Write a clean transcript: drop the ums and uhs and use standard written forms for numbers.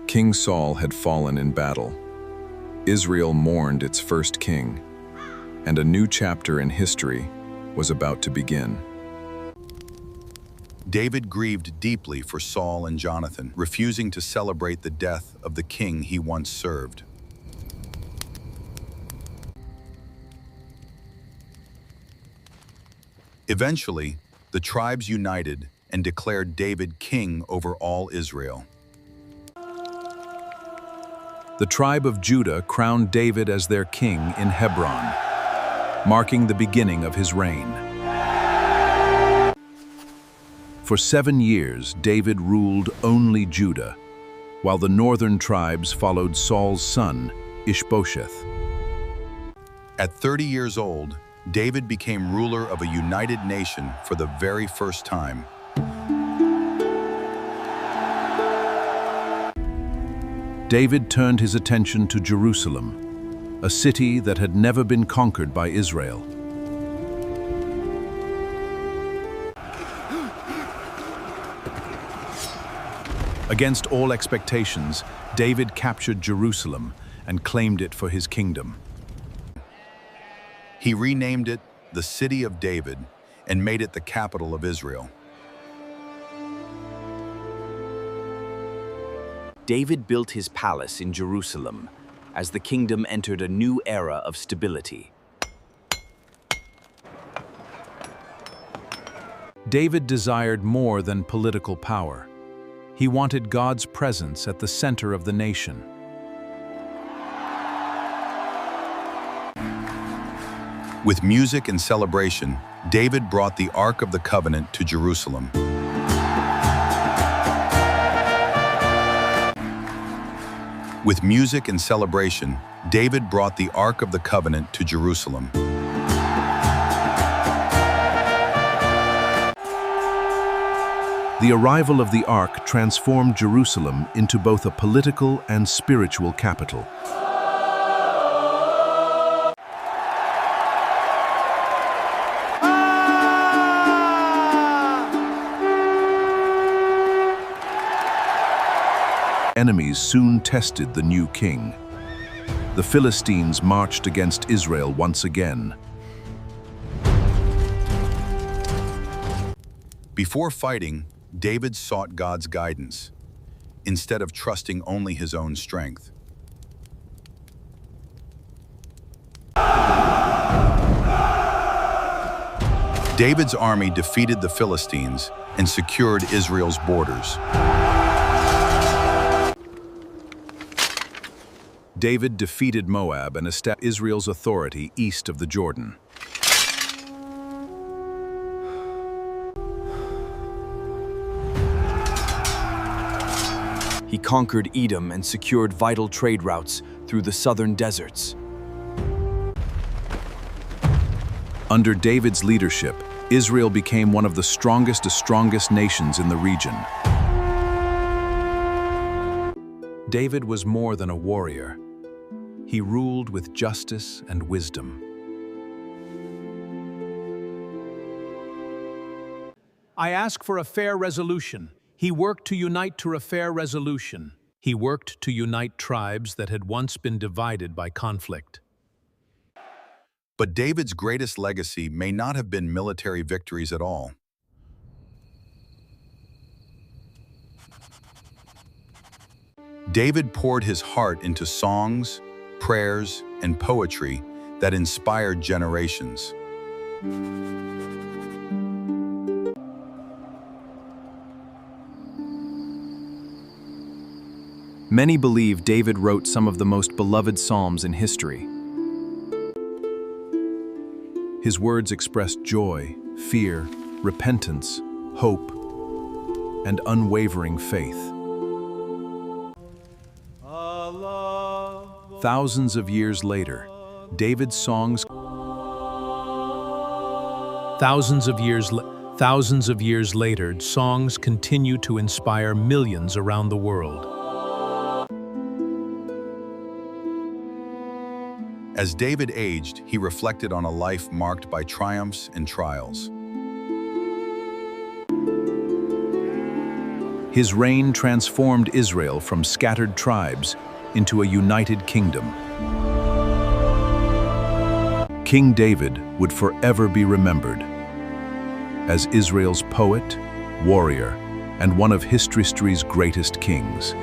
King Saul had fallen in battle. Israel mourned its first king, and a new chapter in history was about to begin. David grieved deeply for Saul and Jonathan, refusing to celebrate the death of the king he once served. Eventually, the tribes united and declared David king over all Israel. The tribe of Judah crowned David as their king in Hebron, marking the beginning of his reign. For 7 years, David ruled only Judah, while the northern tribes followed Saul's son, Ishbosheth. At 30 years old, David became ruler of a united nation for the very first time. David turned his attention to Jerusalem, a city that had never been conquered by Israel. Against all expectations, David captured Jerusalem and claimed it for his kingdom. He renamed it the City of David and made it the capital of Israel. David built his palace in Jerusalem as the kingdom entered a new era of stability. David desired more than political power. He wanted God's presence at the center of the nation. With music and celebration, David brought the Ark of the Covenant to Jerusalem. With music and celebration, David brought the Ark of the Covenant to Jerusalem. The arrival of the Ark transformed Jerusalem into both a political and spiritual capital. Enemies soon tested the new king. The Philistines marched against Israel once again. Before fighting, David sought God's guidance, instead of trusting only his own strength. David's army defeated the Philistines and secured Israel's borders. David defeated Moab and established Israel's authority east of the Jordan. He conquered Edom and secured vital trade routes through the southern deserts. Under David's leadership, Israel became one of the strongest nations in the region. David was more than a warrior. He ruled with justice and wisdom. I ask for a fair resolution. He worked to unite to a fair resolution. He worked to unite tribes that had once been divided by conflict. But David's greatest legacy may not have been military victories at all. David poured his heart into songs, prayers, and poetry that inspired generations. Many believe David wrote some of the most beloved psalms in history. His words expressed joy, fear, repentance, hope, and unwavering faith. Thousands of years later, David's songs Thousands of years later, songs continue to inspire millions around the world. As David aged, he reflected on a life marked by triumphs and trials. His reign transformed Israel from scattered tribes into a united kingdom. King David would forever be remembered as Israel's poet, warrior, and one of history's greatest kings.